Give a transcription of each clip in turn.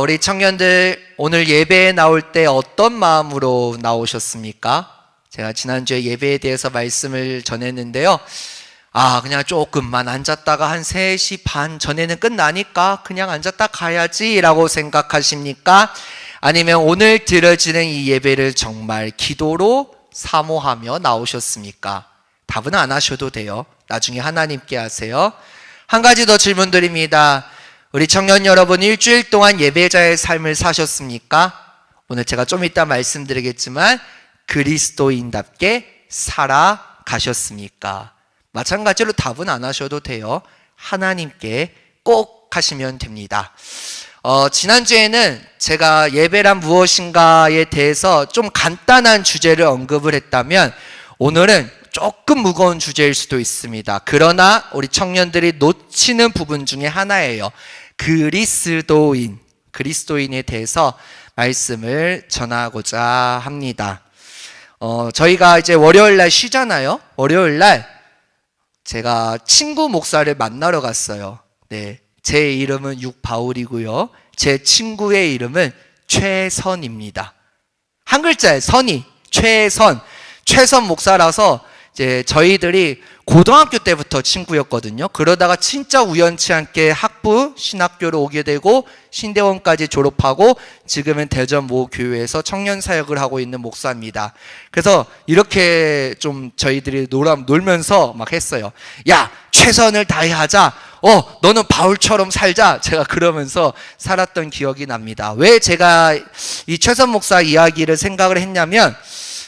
우리 청년들 오늘 예배에 나올 때 어떤 마음으로 나오셨습니까? 제가 지난주에 예배에 대해서 말씀을 전했는데요. 그냥 조금만 앉았다가 한 3시 반 전에는 끝나니까 그냥 앉았다 가야지 라고 생각하십니까? 아니면 오늘 드려지는 이 예배를 정말 기도로 사모하며 나오셨습니까? 답은 안 하셔도 돼요. 나중에 하나님께 하세요. 한 가지 더 질문 드립니다. 우리 청년 여러분, 일주일 동안 예배자의 삶을 사셨습니까? 오늘 제가 좀 이따 말씀드리겠지만 그리스도인답게 살아가셨습니까? 마찬가지로 답은 안 하셔도 돼요. 하나님께 꼭 하시면 됩니다. 지난주에는 제가 예배란 무엇인가에 대해서 좀 간단한 주제를 언급을 했다면 오늘은 조금 무거운 주제일 수도 있습니다. 그러나 우리 청년들이 놓치는 부분 중에 하나예요. 그리스도인에 대해서 말씀을 전하고자 합니다. 저희가 이제 월요일날 쉬잖아요. 월요일날 제가 친구 목사를 만나러 갔어요. 네, 제 이름은 육바울이고요. 제 친구의 이름은 최선입니다. 한 글자에 선이, 최선 목사라서 이제 저희들이 고등학교 때부터 친구였거든요. 그러다가 진짜 우연치 않게 신학교로 오게 되고 신대원까지 졸업하고 지금은 대전 모 교회에서 청년 사역을 하고 있는 목사입니다. 그래서 이렇게 좀 저희들이 놀면서 막 했어요. 야, 최선을 다해 하자. 너는 바울처럼 살자. 제가 그러면서 살았던 기억이 납니다. 왜 제가 이 최선 목사 이야기를 생각을 했냐면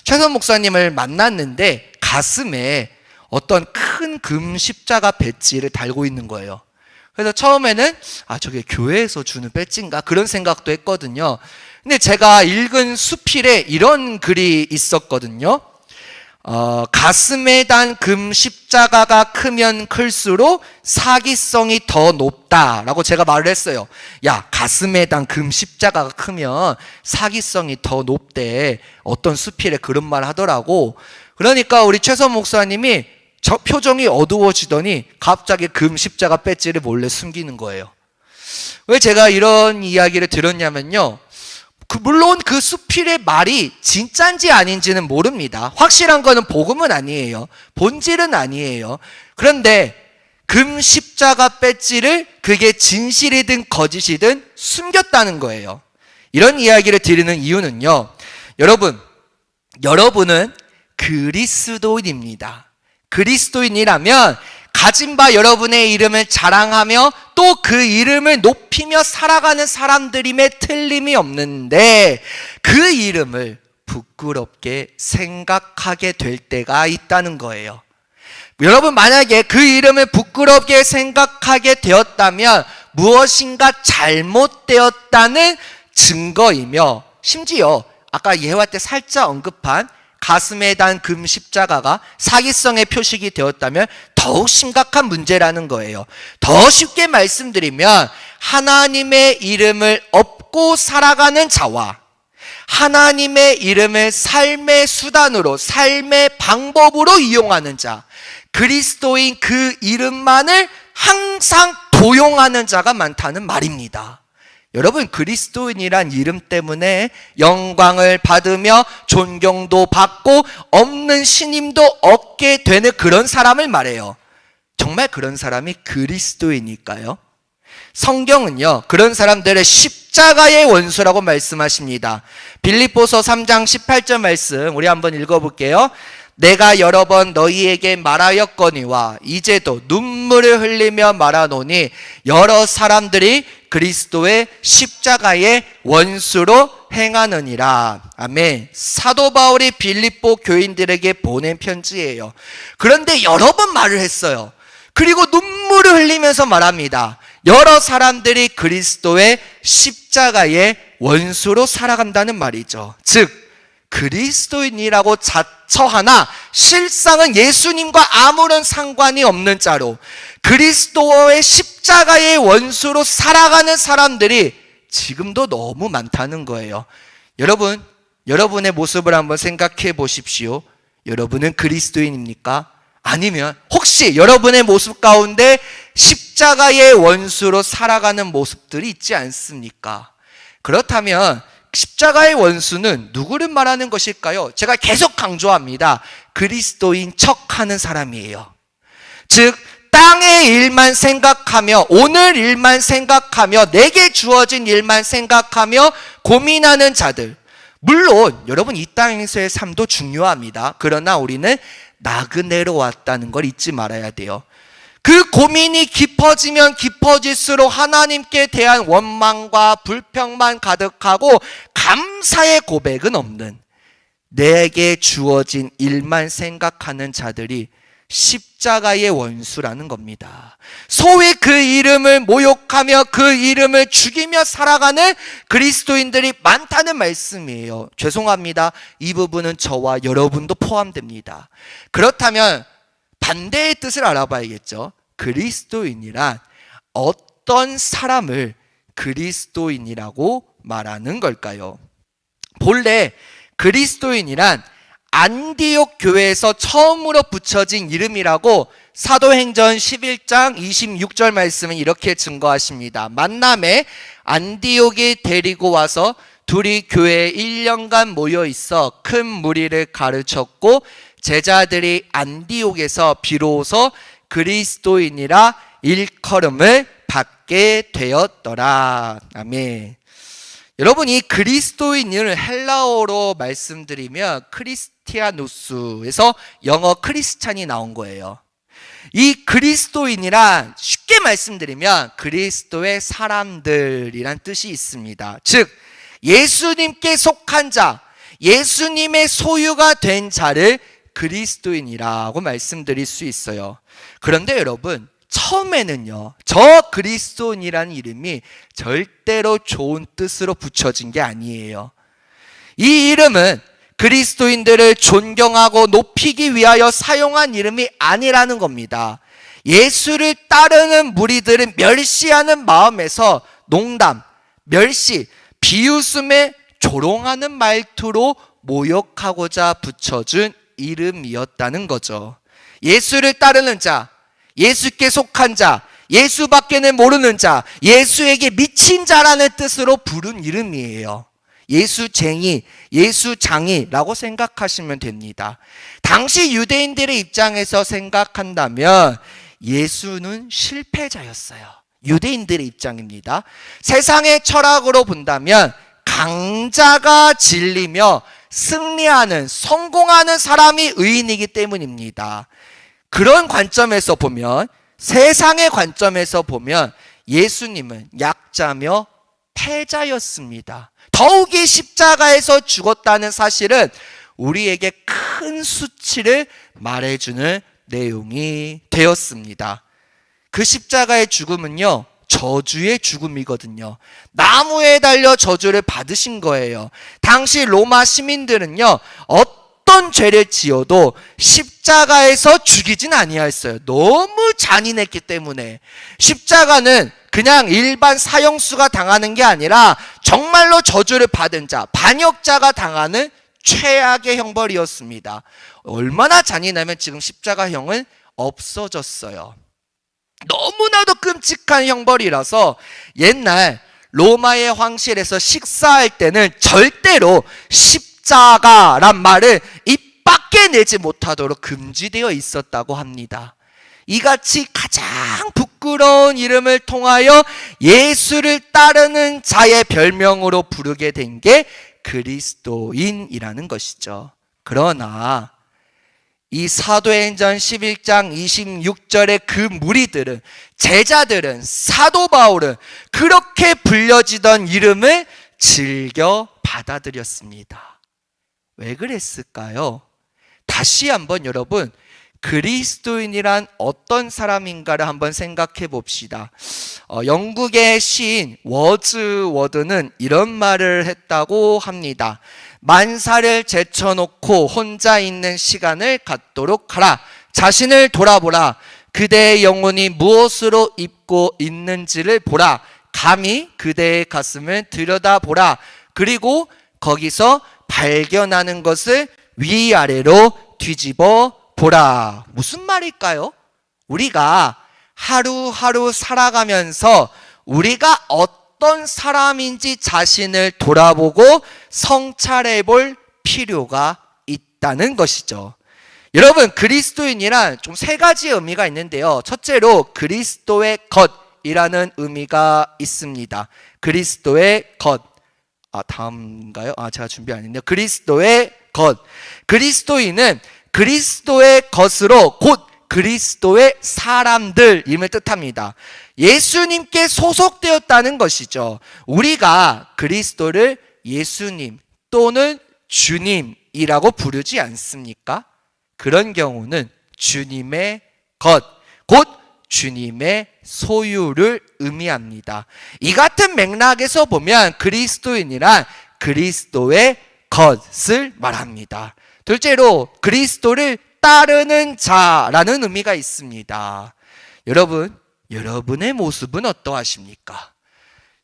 최선 목사님을 만났는데 가슴에 어떤 큰 금 십자가 배지를 달고 있는 거예요. 그래서 처음에는 저게 교회에서 주는 배지인가 그런 생각도 했거든요. 근데 제가 읽은 수필에 이런 글이 있었거든요. 가슴에 단 금 십자가가 크면 클수록 사기성이 더 높다라고 제가 말을 했어요. 야, 가슴에 단 금 십자가가 크면 사기성이 더 높대. 어떤 수필에 그런 말 하더라고. 그러니까 우리 최선 목사님이 표정이 어두워지더니 갑자기 금 십자가 배지를 몰래 숨기는 거예요. 왜 제가 이런 이야기를 들었냐면요. 물론 그 수필의 말이 진짜인지 아닌지는 모릅니다. 확실한 거는 복음은 아니에요. 본질은 아니에요. 그런데 금 십자가 배지를 그게 진실이든 거짓이든 숨겼다는 거예요. 이런 이야기를 드리는 이유는요. 여러분은 그리스도인입니다. 그리스도인이라면 가진 바 여러분의 이름을 자랑하며 또 그 이름을 높이며 살아가는 사람들임에 틀림이 없는데 그 이름을 부끄럽게 생각하게 될 때가 있다는 거예요. 여러분, 만약에 그 이름을 부끄럽게 생각하게 되었다면 무엇인가 잘못되었다는 증거이며 심지어 아까 예화 때 살짝 언급한 가슴에 단 금 십자가가 사기성의 표식이 되었다면 더욱 심각한 문제라는 거예요. 더 쉽게 말씀드리면 하나님의 이름을 업고 살아가는 자와 하나님의 이름을 삶의 수단으로, 삶의 방법으로 이용하는 자, 그리스도인 그 이름만을 항상 도용하는 자가 많다는 말입니다. 여러분, 그리스도인이란 이름 때문에 영광을 받으며 존경도 받고 없는 신임도 얻게 되는 그런 사람을 말해요. 정말 그런 사람이 그리스도인일까요? 성경은요, 그런 사람들을 십자가의 원수라고 말씀하십니다. 빌립보서 3장 18절 말씀 우리 한번 읽어볼게요. 내가 여러 번 너희에게 말하였거니와 이제도 눈물을 흘리며 말하노니 여러 사람들이 그리스도의 십자가의 원수로 행하느니라. 아멘. 사도 바울이 빌립보 교인들에게 보낸 편지예요. 그런데 여러 번 말을 했어요. 그리고 눈물을 흘리면서 말합니다. 여러 사람들이 그리스도의 십자가의 원수로 살아간다는 말이죠. 즉 그리스도인이라고 자처하나 실상은 예수님과 아무런 상관이 없는 자로 그리스도의 십자가의 원수로 살아가는 사람들이 지금도 너무 많다는 거예요. 여러분, 여러분의 모습을 한번 생각해 보십시오. 여러분은 그리스도인입니까? 아니면 혹시 여러분의 모습 가운데 십자가의 원수로 살아가는 모습들이 있지 않습니까? 그렇다면 십자가의 원수는 누구를 말하는 것일까요? 제가 계속 강조합니다. 그리스도인 척하는 사람이에요. 즉 땅의 일만 생각하며 오늘 일만 생각하며 내게 주어진 일만 생각하며 고민하는 자들. 물론 여러분 이 땅에서의 삶도 중요합니다. 그러나 우리는 나그네로 왔다는 걸 잊지 말아야 돼요. 그 고민이 깊어지면 깊어질수록 하나님께 대한 원망과 불평만 가득하고 감사의 고백은 없는, 내게 주어진 일만 생각하는 자들이 십자가의 원수라는 겁니다. 소위 그 이름을 모욕하며 그 이름을 죽이며 살아가는 그리스도인들이 많다는 말씀이에요. 죄송합니다. 이 부분은 저와 여러분도 포함됩니다. 그렇다면 반대의 뜻을 알아봐야겠죠. 그리스도인이란 어떤 사람을 그리스도인이라고 말하는 걸까요? 본래 그리스도인이란 안디옥 교회에서 처음으로 붙여진 이름이라고 사도행전 11장 26절 말씀은 이렇게 증거하십니다. 만남에 안디옥에 데리고 와서 둘이 교회에 1년간 모여 있어 큰 무리를 가르쳤고 제자들이 안디옥에서 비로소 그리스도인이라 일컬음을 받게 되었더라. 아멘. 여러분, 이 그리스도인을 헬라어로 말씀드리면 크리스티아누스에서 영어 크리스찬이 나온 거예요. 이 그리스도인이란 쉽게 말씀드리면 그리스도의 사람들이란 뜻이 있습니다. 즉 예수님께 속한 자, 예수님의 소유가 된 자를 그리스도인이라고 말씀드릴 수 있어요. 그런데 여러분, 처음에는요, 저 그리스도인이라는 이름이 절대로 좋은 뜻으로 붙여진 게 아니에요. 이 이름은 그리스도인들을 존경하고 높이기 위하여 사용한 이름이 아니라는 겁니다. 예수를 따르는 무리들을 멸시하는 마음에서 농담, 멸시, 비웃음에 조롱하는 말투로 모욕하고자 붙여준 이름이었다는 거죠. 예수를 따르는 자, 예수께 속한 자, 예수밖에는 모르는 자, 예수에게 미친 자라는 뜻으로 부른 이름이에요. 예수쟁이, 예수장이라고 생각하시면 됩니다. 당시 유대인들의 입장에서 생각한다면 예수는 실패자였어요. 유대인들의 입장입니다. 세상의 철학으로 본다면 강자가 진리며 승리하는, 성공하는 사람이 의인이기 때문입니다. 그런 관점에서 보면, 세상의 관점에서 보면 예수님은 약자며 패자였습니다. 더욱이 십자가에서 죽었다는 사실은 우리에게 큰 수치를 말해주는 내용이 되었습니다. 그 십자가의 죽음은요, 저주의 죽음이거든요. 나무에 달려 저주를 받으신 거예요. 당시 로마 시민들은요, 어떤 죄를 지어도 십자가에서 죽이진 아니었어요. 너무 잔인했기 때문에. 십자가는 그냥 일반 사형수가 당하는 게 아니라 정말로 저주를 받은 자, 반역자가 당하는 최악의 형벌이었습니다. 얼마나 잔인하면 지금 십자가형은 없어졌어요. 너무나도 끔찍한 형벌이라서 옛날 로마의 황실에서 식사할 때는 절대로 십자가란 말을 입 밖에 내지 못하도록 금지되어 있었다고 합니다. 이같이 가장 부끄러운 이름을 통하여 예수를 따르는 자의 별명으로 부르게 된 게 그리스도인이라는 것이죠. 그러나 이 사도행전 11장 26절의 그 무리들은, 제자들은, 사도 바울은 그렇게 불려지던 이름을 즐겨 받아들였습니다. 왜 그랬을까요? 다시 한번 여러분, 그리스도인이란 어떤 사람인가를 한번 생각해 봅시다. 영국의 시인 워즈워드는 이런 말을 했다고 합니다. 만사를 제쳐놓고 혼자 있는 시간을 갖도록 하라. 자신을 돌아보라. 그대의 영혼이 무엇으로 입고 있는지를 보라. 감히 그대의 가슴을 들여다보라. 그리고 거기서 발견하는 것을 위아래로 뒤집어 보라. 무슨 말일까요? 우리가 하루하루 살아가면서 우리가 어떤 사람인지 자신을 돌아보고 성찰해 볼 필요가 있다는 것이죠. 여러분, 그리스도인이란 좀 세 가지 의미가 있는데요. 첫째로 그리스도의 것이라는 의미가 있습니다. 그리스도의 것. 다음인가요? 제가 준비 안 했네요. 그리스도의 것. 그리스도인은 그리스도의 것으로 곧 그리스도의 사람들임을 뜻합니다. 예수님께 소속되었다는 것이죠. 우리가 그리스도를 예수님 또는 주님이라고 부르지 않습니까? 그런 경우는 주님의 것, 곧 주님의 소유를 의미합니다. 이 같은 맥락에서 보면 그리스도인이란 그리스도의 것을 말합니다. 둘째로 그리스도를 따르는 자라는 의미가 있습니다. 여러분, 여러분의 모습은 어떠하십니까?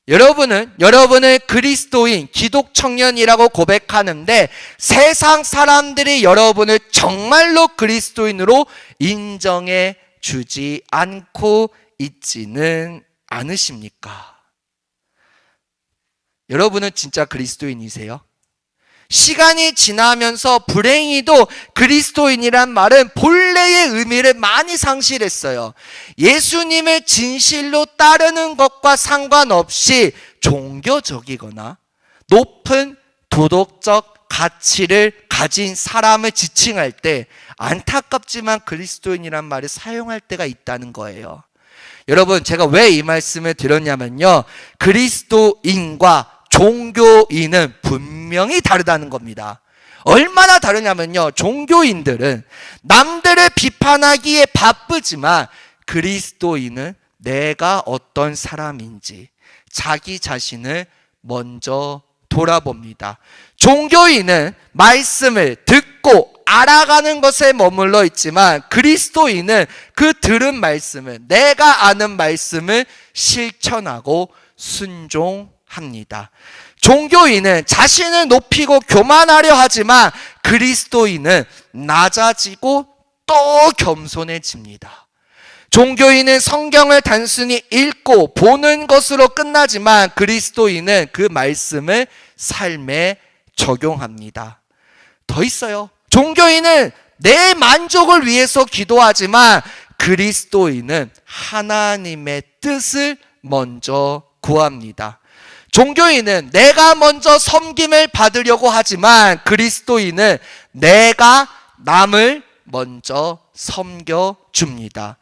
여러분을 그리스도인, 기독 청년이라고 고백하는데 세상 사람들이 여러분을 정말로 그리스도인으로 인정해 주지 않고 있지는 않으십니까? 여러분은 진짜 그리스도인이세요? 시간이 지나면서 불행히도 그리스도인이란 말은 본래의 의미를 많이 상실했어요. 예수님을 진실로 따르는 것과 상관없이 종교적이거나 높은 도덕적 가치를 가진 사람을 지칭할 때 안타깝지만 그리스도인이란 말을 사용할 때가 있다는 거예요. 여러분, 제가 왜 이 말씀을 드렸냐면요, 그리스도인과 종교인은 분명히 다르다는 겁니다. 얼마나 다르냐면요, 종교인들은 남들을 비판하기에 바쁘지만 그리스도인은 내가 어떤 사람인지 자기 자신을 먼저 돌아봅니다. 종교인은 말씀을 듣고 알아가는 것에 머물러 있지만 그리스도인은 그 들은 말씀을, 내가 아는 말씀을 실천하고 순종합니다. 종교인은 자신을 높이고 교만하려 하지만 그리스도인은 낮아지고 또 겸손해집니다. 종교인은 성경을 단순히 읽고 보는 것으로 끝나지만 그리스도인은 그 말씀을 삶에 적용합니다. 더 있어요. 종교인은 내 만족을 위해서 기도하지만 그리스도인은 하나님의 뜻을 먼저 구합니다. 종교인은 내가 먼저 섬김을 받으려고 하지만 그리스도인은 내가 남을 먼저 섬겨줍니다.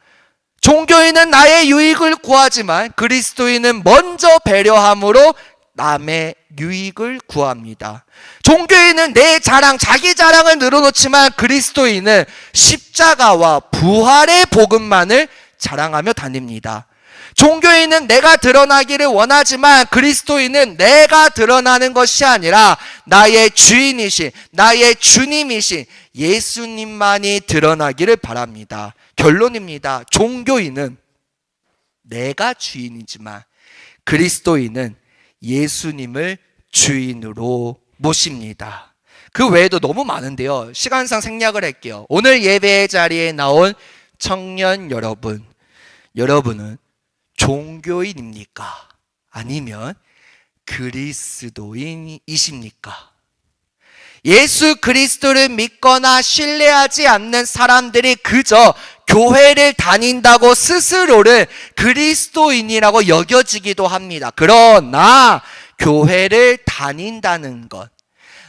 종교인은 나의 유익을 구하지만 그리스도인은 먼저 배려함으로 남의 유익을 구합니다. 종교인은 내 자랑, 자기 자랑을 늘어놓지만 그리스도인은 십자가와 부활의 복음만을 자랑하며 다닙니다. 종교인은 내가 드러나기를 원하지만 그리스도인은 내가 드러나는 것이 아니라 나의 주인이신, 나의 주님이신 예수님만이 드러나기를 바랍니다. 결론입니다. 종교인은 내가 주인이지만 그리스도인은 예수님을 주인으로 모십니다. 그 외에도 너무 많은데요. 시간상 생략을 할게요. 오늘 예배의 자리에 나온 청년 여러분, 여러분은 종교인입니까? 아니면 그리스도인이십니까? 예수 그리스도를 믿거나 신뢰하지 않는 사람들이 그저 교회를 다닌다고 스스로를 그리스도인이라고 여겨지기도 합니다. 그러나 교회를 다닌다는 것,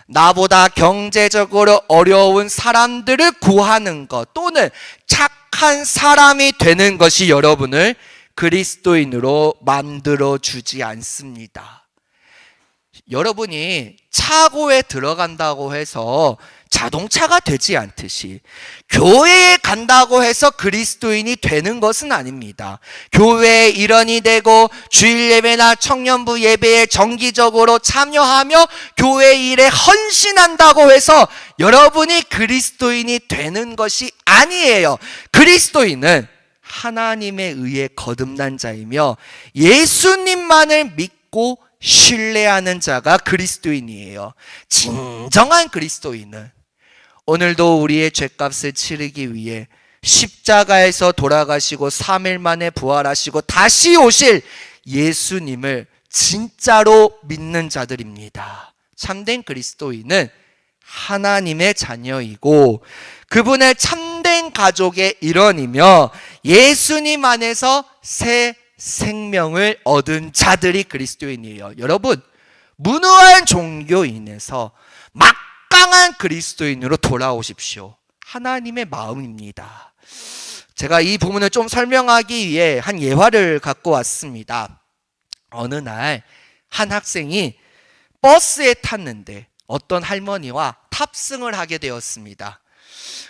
나보다 경제적으로 어려운 사람들을 구하는 것, 또는 착한 사람이 되는 것이 여러분을 그리스도인으로 만들어주지 않습니다. 여러분이 차고에 들어간다고 해서 자동차가 되지 않듯이 교회에 간다고 해서 그리스도인이 되는 것은 아닙니다. 교회의 일원이 되고 주일 예배나 청년부 예배에 정기적으로 참여하며 교회 일에 헌신한다고 해서 여러분이 그리스도인이 되는 것이 아니에요. 그리스도인은 하나님에 의해 거듭난 자이며 예수님만을 믿고 신뢰하는 자가 그리스도인이에요. 진정한 그리스도인은 오늘도 우리의 죄값을 치르기 위해 십자가에서 돌아가시고 3일 만에 부활하시고 다시 오실 예수님을 진짜로 믿는 자들입니다. 참된 그리스도인은 하나님의 자녀이고 그분의 참된 가족의 일원이며 예수님 안에서 새 생명을 얻은 자들이 그리스도인이에요. 여러분, 무능한 종교인에서 막강한 그리스도인으로 돌아오십시오. 하나님의 마음입니다. 제가 이 부분을 좀 설명하기 위해 한 예화를 갖고 왔습니다. 어느 날 한 학생이 버스에 탔는데 어떤 할머니와 탑승을 하게 되었습니다.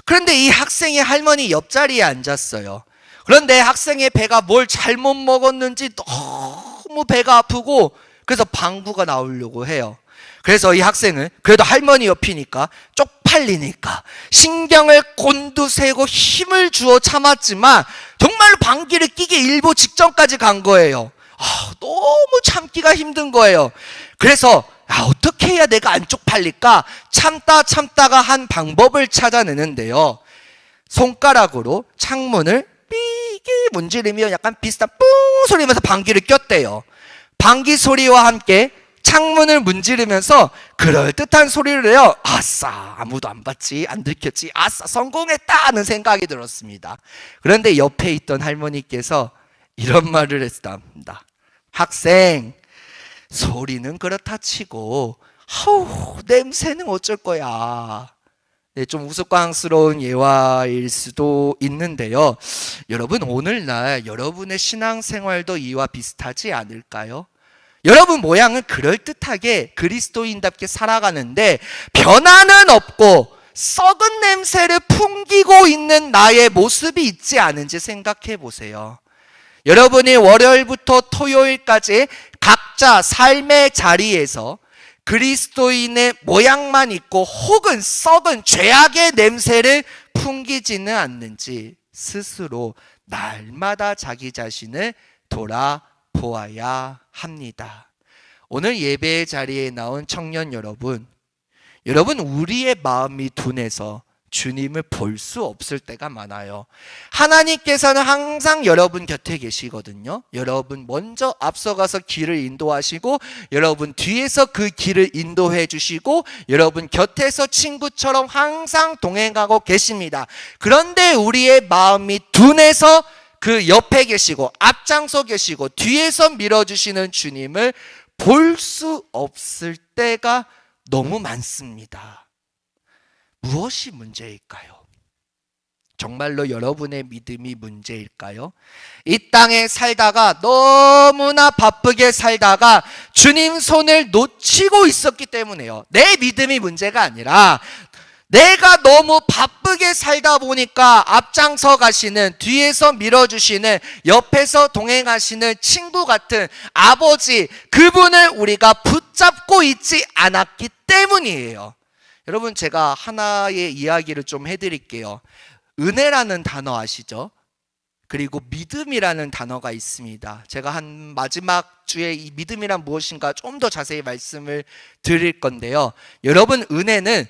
그런데 이 학생의 할머니 옆자리에 앉았어요. 그런데 학생의 배가 뭘 잘못 먹었는지 너무 배가 아프고 그래서 방구가 나오려고 해요. 그래서 이 학생은 그래도 할머니 옆이니까 쪽팔리니까 신경을 곤두세우고 힘을 주어 참았지만 정말로 방귀를 끼기 일보 직전까지 간 거예요. 너무 참기가 힘든 거예요. 그래서 어떻게 해야 내가 안 쪽팔릴까? 참다가 한 방법을 찾아내는데요. 손가락으로 창문을 삐기 문지르며 약간 비슷한 뿡 소리면서 방귀를 꼈대요. 방귀 소리와 함께 창문을 문지르면서 그럴듯한 소리를 내요. 아싸, 아무도 안 봤지, 안 들켰지, 아싸, 성공했다 하는 생각이 들었습니다. 그런데 옆에 있던 할머니께서 이런 말을 했답니다. 학생, 소리는 그렇다 치고 냄새는 어쩔 거야. 네, 좀 우스꽝스러운 예화일 수도 있는데요. 여러분, 오늘날 여러분의 신앙생활도 이와 비슷하지 않을까요? 여러분 모양은 그럴듯하게 그리스도인답게 살아가는데 변화는 없고 썩은 냄새를 풍기고 있는 나의 모습이 있지 않은지 생각해 보세요. 여러분이 월요일부터 토요일까지 각자 삶의 자리에서 그리스도인의 모양만 있고 혹은 썩은 죄악의 냄새를 풍기지는 않는지 스스로 날마다 자기 자신을 돌아보아야 합니다. 오늘 예배의 자리에 나온 청년 여러분, 우리의 마음이 둔해서 주님을 볼 수 없을 때가 많아요. 하나님께서는 항상 여러분 곁에 계시거든요. 여러분 먼저 앞서가서 길을 인도하시고 여러분 뒤에서 그 길을 인도해 주시고 여러분 곁에서 친구처럼 항상 동행하고 계십니다. 그런데 우리의 마음이 둔해서 그 옆에 계시고 앞장서 계시고 뒤에서 밀어주시는 주님을 볼 수 없을 때가 너무 많습니다. 무엇이 문제일까요? 정말로 여러분의 믿음이 문제일까요? 이 땅에 살다가 너무나 바쁘게 살다가 주님 손을 놓치고 있었기 때문에요. 내 믿음이 문제가 아니라 내가 너무 바쁘게 살다 보니까 앞장서 가시는, 뒤에서 밀어주시는, 옆에서 동행하시는 친구 같은 아버지, 그분을 우리가 붙잡고 있지 않았기 때문이에요. 여러분, 제가 하나의 이야기를 좀 해드릴게요. 은혜라는 단어 아시죠? 그리고 믿음이라는 단어가 있습니다. 제가 한 마지막 주에 이 믿음이란 무엇인가 좀 더 자세히 말씀을 드릴 건데요. 여러분, 은혜는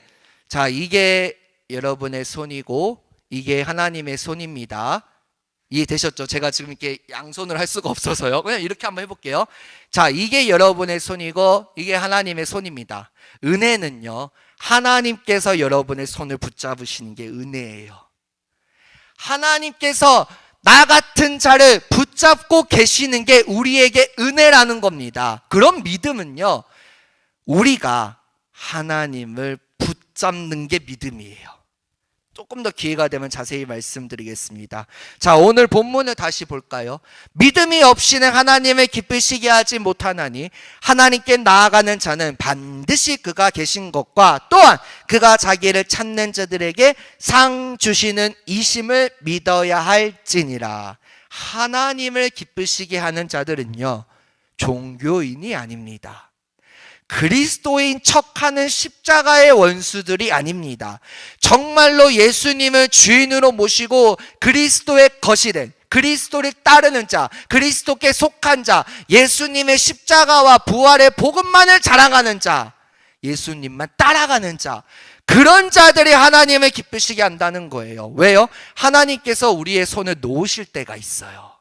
자, 이게 여러분의 손이고 이게 하나님의 손입니다. 이해되셨죠? 제가 지금 이렇게 양손을 할 수가 없어서요. 그냥 이렇게 한번 해볼게요. 자, 이게 여러분의 손이고 이게 하나님의 손입니다. 은혜는요, 하나님께서 여러분의 손을 붙잡으시는 게 은혜예요. 하나님께서 나 같은 자를 붙잡고 계시는 게 우리에게 은혜라는 겁니다. 그런 믿음은요, 우리가 하나님을 붙잡는 게 믿음이에요. 조금 더 기회가 되면 자세히 말씀드리겠습니다. 자, 오늘 본문을 다시 볼까요? 믿음이 없이는 하나님을 기쁘시게 하지 못하나니 하나님께 나아가는 자는 반드시 그가 계신 것과 또한 그가 자기를 찾는 자들에게 상 주시는 이심을 믿어야 할지니라. 하나님을 기쁘시게 하는 자들은요, 종교인이 아닙니다. 그리스도인 척하는 십자가의 원수들이 아닙니다. 정말로 예수님을 주인으로 모시고 그리스도의 것이 된, 그리스도를 따르는 자, 그리스도께 속한 자, 예수님의 십자가와 부활의 복음만을 자랑하는 자, 예수님만 따라가는 자, 그런 자들이 하나님을 기쁘시게 한다는 거예요. 왜요? 하나님께서 우리의 손을 놓으실 때가 있어요.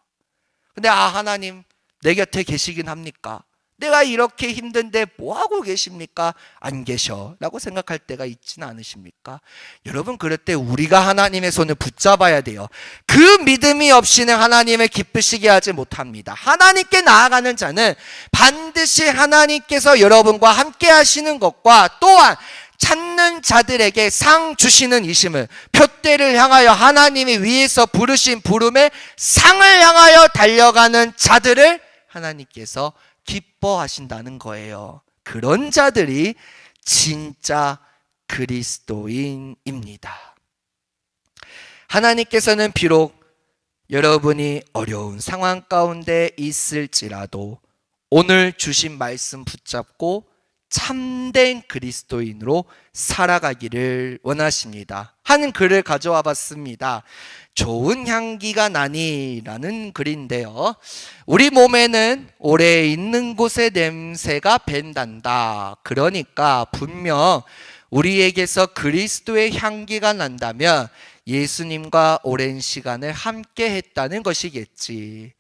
근데 하나님 내 곁에 계시긴 합니까? 내가 이렇게 힘든데 뭐하고 계십니까? 안 계셔 라고 생각할 때가 있지는 않으십니까? 여러분, 그럴 때 우리가 하나님의 손을 붙잡아야 돼요. 그 믿음이 없이는 하나님을 기쁘시게 하지 못합니다. 하나님께 나아가는 자는 반드시 하나님께서 여러분과 함께 하시는 것과 또한 찾는 자들에게 상 주시는 이심을, 표대를 향하여 하나님이 위에서 부르신 부름의 상을 향하여 달려가는 자들을 하나님께서 기뻐하신다는 거예요. 그런 자들이 진짜 그리스도인입니다. 하나님께서는 비록 여러분이 어려운 상황 가운데 있을지라도 오늘 주신 말씀 붙잡고 참된 그리스도인으로 살아가기를 원하십니다. 한 글을 가져와 봤습니다. 좋은 향기가 나니라는 글인데요. 우리 몸에는 오래 있는 곳의 냄새가 밴단다. 그러니까 분명 우리에게서 그리스도의 향기가 난다면 예수님과 오랜 시간을 함께 했다는 것이겠지.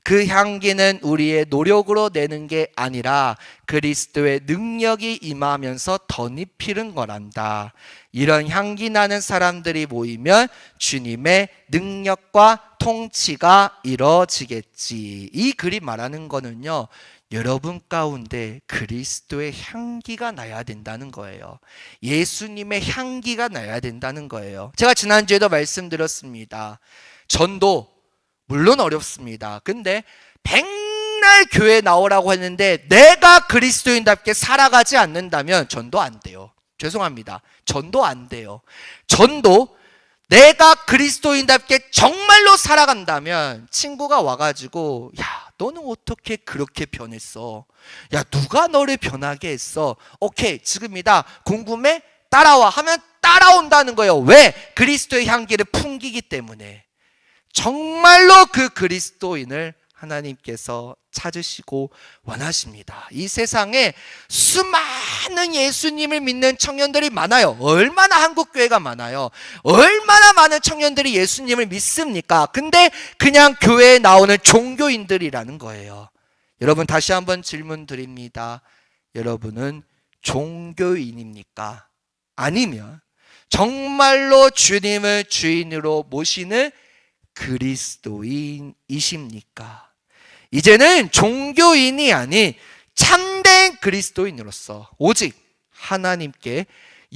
그 향기는 우리의 노력으로 내는 게 아니라 그리스도의 능력이 임하면서 덧입히는 거란다. 이런 향기 나는 사람들이 모이면 주님의 능력과 통치가 이루어지겠지. 이 글이 말하는 거는요, 여러분 가운데 그리스도의 향기가 나야 된다는 거예요. 예수님의 향기가 나야 된다는 거예요. 제가 지난주에도 말씀드렸습니다. 전도 물론 어렵습니다. 근데 백날 교회 나오라고 했는데 내가 그리스도인답게 살아가지 않는다면 전도 안 돼요. 죄송합니다. 전도 안 돼요. 전도 내가 그리스도인답게 정말로 살아간다면 친구가 와가지고 야, 너는 어떻게 그렇게 변했어? 야, 누가 너를 변하게 했어? 오케이, 지금이다. 궁금해? 따라와 하면 따라온다는 거예요. 왜? 그리스도의 향기를 풍기기 때문에. 정말로 그 그리스도인을 하나님께서 찾으시고 원하십니다. 이 세상에 수많은 예수님을 믿는 청년들이 많아요. 얼마나 한국교회가 많아요. 얼마나 많은 청년들이 예수님을 믿습니까? 근데 그냥 교회에 나오는 종교인들이라는 거예요. 여러분, 다시 한번 질문 드립니다. 여러분은 종교인입니까? 아니면 정말로 주님을 주인으로 모시는 그리스도인이십니까? 이제는 종교인이 아닌 참된 그리스도인으로서 오직 하나님께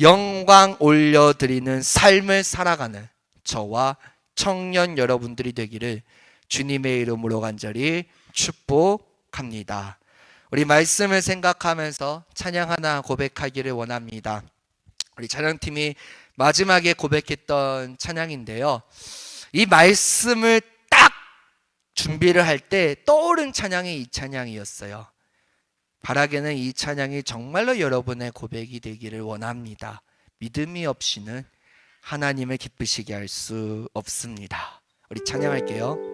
영광 올려드리는 삶을 살아가는 저와 청년 여러분들이 되기를 주님의 이름으로 간절히 축복합니다. 우리 말씀을 생각하면서 찬양 하나 고백하기를 원합니다. 우리 찬양팀이 마지막에 고백했던 찬양인데요, 이 말씀을 딱 준비를 할 때 떠오른 찬양이 이 찬양이었어요. 바라기는 이 찬양이 정말로 여러분의 고백이 되기를 원합니다. 믿음이 없이는 하나님을 기쁘시게 할 수 없습니다. 우리 찬양할게요.